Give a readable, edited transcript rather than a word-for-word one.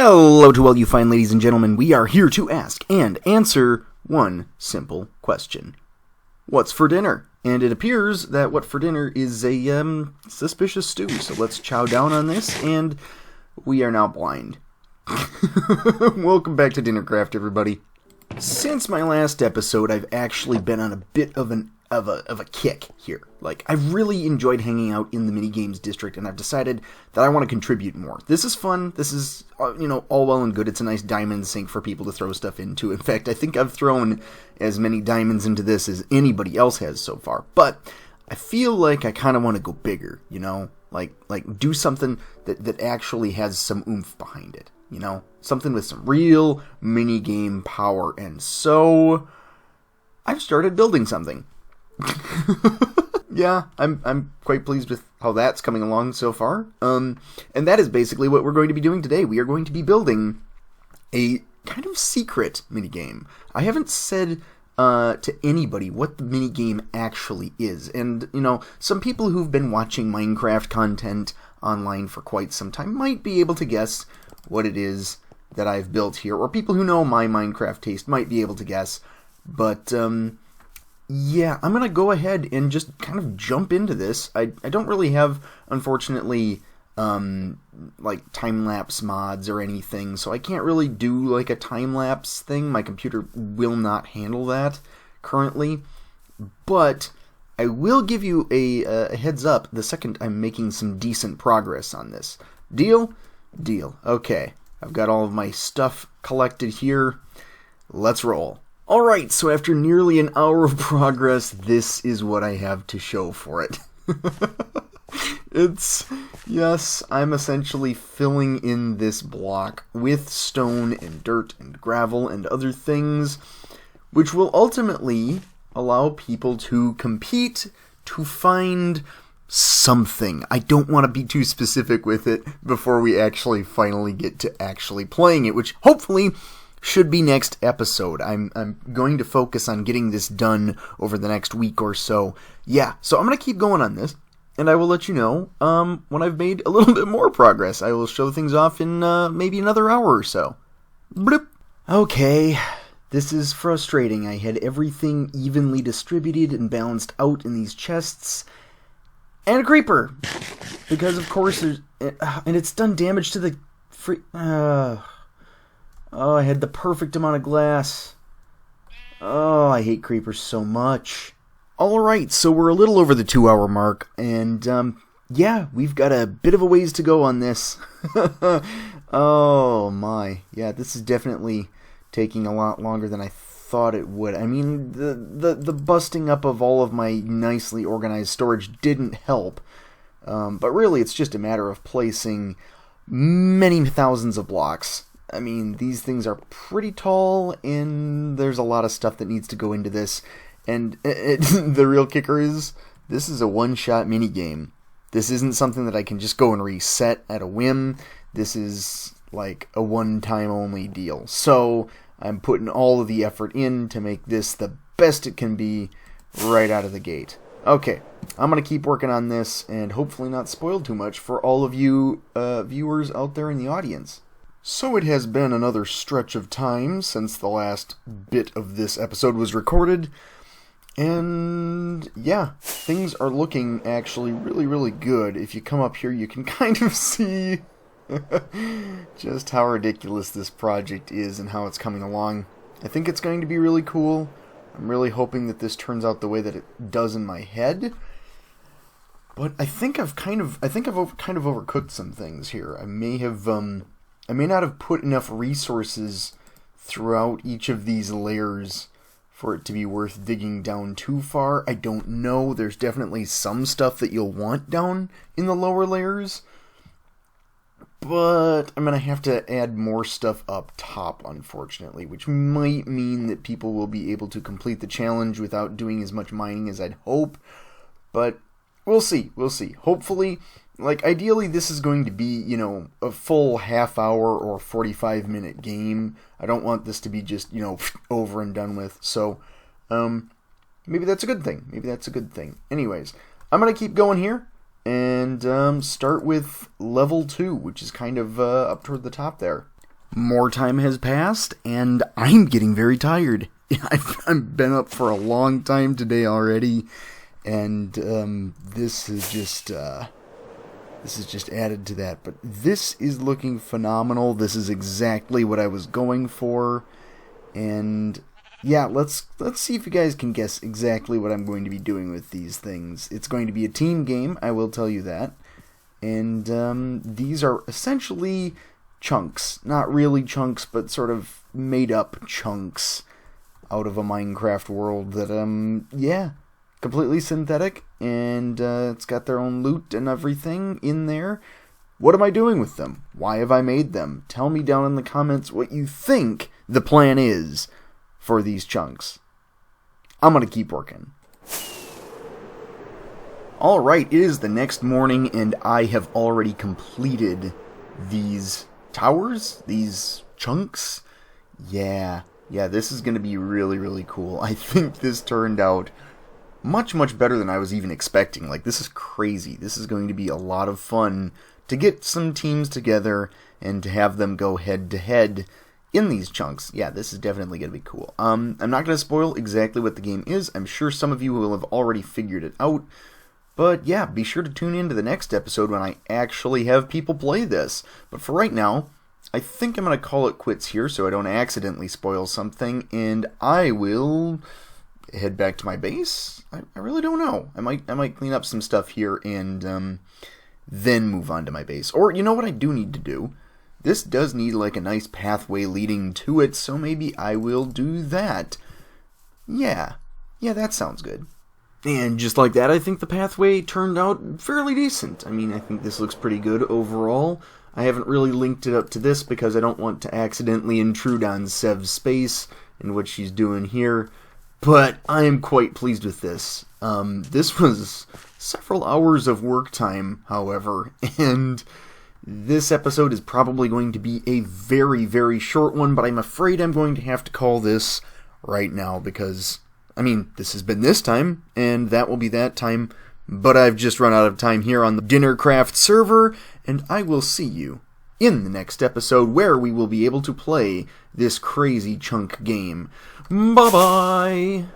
Hello to all you fine ladies and gentlemen. We are here to ask and answer one simple question. What's for dinner? And it appears that what for dinner is a suspicious stew. So let's chow down on this, and we are now blind. Welcome back to DINNERCRAFT, everybody. Since my last episode, I've actually been on a bit of a kick here. Like, I've really enjoyed hanging out in the Minigames district, and I've decided that I want to contribute more. This is fun. This is, all well and good. It's a nice diamond sink for people to throw stuff into. In fact, I think I've thrown as many diamonds into this as anybody else has so far. But I feel like I kind of want to go bigger, Like do something that actually has some oomph behind it, Something with some real minigame power. And so I've started building something. Yeah, I'm quite pleased with how that's coming along so far. And that is basically what we're going to be doing today. We are going to be building a kind of secret minigame. I haven't said to anybody what the minigame actually is. And, some people who've been watching Minecraft content online for quite some time might be able to guess what it is that I've built here. Or people who know my Minecraft taste might be able to guess. But, yeah, I'm going to go ahead and just kind of jump into this. I don't really have, unfortunately, like time-lapse mods or anything, so I can't really do like a time-lapse thing. My computer will not handle that currently, but I will give you a heads up the second I'm making some decent progress on this. Deal? Deal. Okay, I've got all of my stuff collected here. Let's roll. Alright, so after nearly an hour of progress, this is what I have to show for it. Yes, I'm essentially filling in this block with stone and dirt and gravel and other things, which will ultimately allow people to compete to find something. I don't want to be too specific with it before we actually finally get to actually playing it, which hopefully should be next episode. I'm going to focus on getting this done over the next week or so. Yeah, so I'm going to keep going on this, and I will let you know when I've made a little bit more progress. I will show things off in maybe another hour or so. Bloop. Okay, this is frustrating. I had everything evenly distributed and balanced out in these chests, and a creeper! Because, of course, there's... and it's done damage to the Oh, I had the perfect amount of glass. Oh, I hate creepers so much. Alright, so we're a little over the 2-hour mark, and, yeah, we've got a bit of a ways to go on this. Oh, my. Yeah, this is definitely taking a lot longer than I thought it would. I mean, the busting up of all of my nicely organized storage didn't help. But really, it's just a matter of placing many thousands of blocks. I mean, these things are pretty tall, and there's a lot of stuff that needs to go into this. And the real kicker is, this is a one-shot minigame. This isn't something that I can just go and reset at a whim. This is like a one-time only deal. So I'm putting all of the effort in to make this the best it can be right out of the gate. Okay, I'm going to keep working on this, and hopefully not spoil too much for all of you viewers out there in the audience. So it has been another stretch of time since the last bit of this episode was recorded, and yeah, things are looking actually really, really good. If you come up here, you can kind of see just how ridiculous this project is and how it's coming along. I think it's going to be really cool. I'm really hoping that this turns out the way that it does in my head. But I think I've kind of overcooked some things here. I may not have put enough resources throughout each of these layers for it to be worth digging down too far. I don't know. There's definitely some stuff that you'll want down in the lower layers, but I'm going to have to add more stuff up top, unfortunately, which might mean that people will be able to complete the challenge without doing as much mining as I'd hope, but we'll see. Hopefully, ideally this is going to be, a full half-hour or 45-minute game. I don't want this to be just, over and done with. So, maybe that's a good thing. Anyways, I'm going to keep going here and start with level 2, which is kind of up toward the top there. More time has passed, and I'm getting very tired. I've been up for a long time today already, and this is just added to that. But this is looking phenomenal. This is exactly what I was going for, and yeah, let's see if you guys can guess exactly what I'm going to be doing with these things. It's going to be a team game, I will tell you that, and these are essentially chunks. Not really chunks, but sort of made-up chunks out of a Minecraft world that, yeah, completely synthetic, and it's got their own loot and everything in there. What am I doing with them? Why have I made them? Tell me down in the comments what you think the plan is for these chunks. I'm gonna keep working. Alright, it is the next morning, and I have already completed these towers, these chunks. Yeah, this is going to be really, really cool. I think this turned out much, much better than I was even expecting. Like, this is crazy. This is going to be a lot of fun to get some teams together and to have them go head-to-head in these chunks. Yeah, this is definitely going to be cool. I'm not going to spoil exactly what the game is. I'm sure some of you will have already figured it out. But yeah, be sure to tune in to the next episode when I actually have people play this. But for right now, I think I'm going to call it quits here so I don't accidentally spoil something, and I will head back to my base. I really don't know. I might clean up some stuff here and then move on to my base. Or, you know what I do need to do? This does need like a nice pathway leading to it, so maybe I will do that. Yeah, that sounds good. And just like that, I think the pathway turned out fairly decent. I mean, I think this looks pretty good overall. I haven't really linked it up to this because I don't want to accidentally intrude on Sev's space and what she's doing here, but I am quite pleased with this. This was several hours of work time, however, and this episode is probably going to be a very, very short one, but I'm afraid I'm going to have to call this right now because, I mean, this has been this time, and that will be that time, but I've just run out of time here on the DINNERCRAFT server, and I will see you in the next episode where we will be able to play this crazy chunk game. Bye-bye!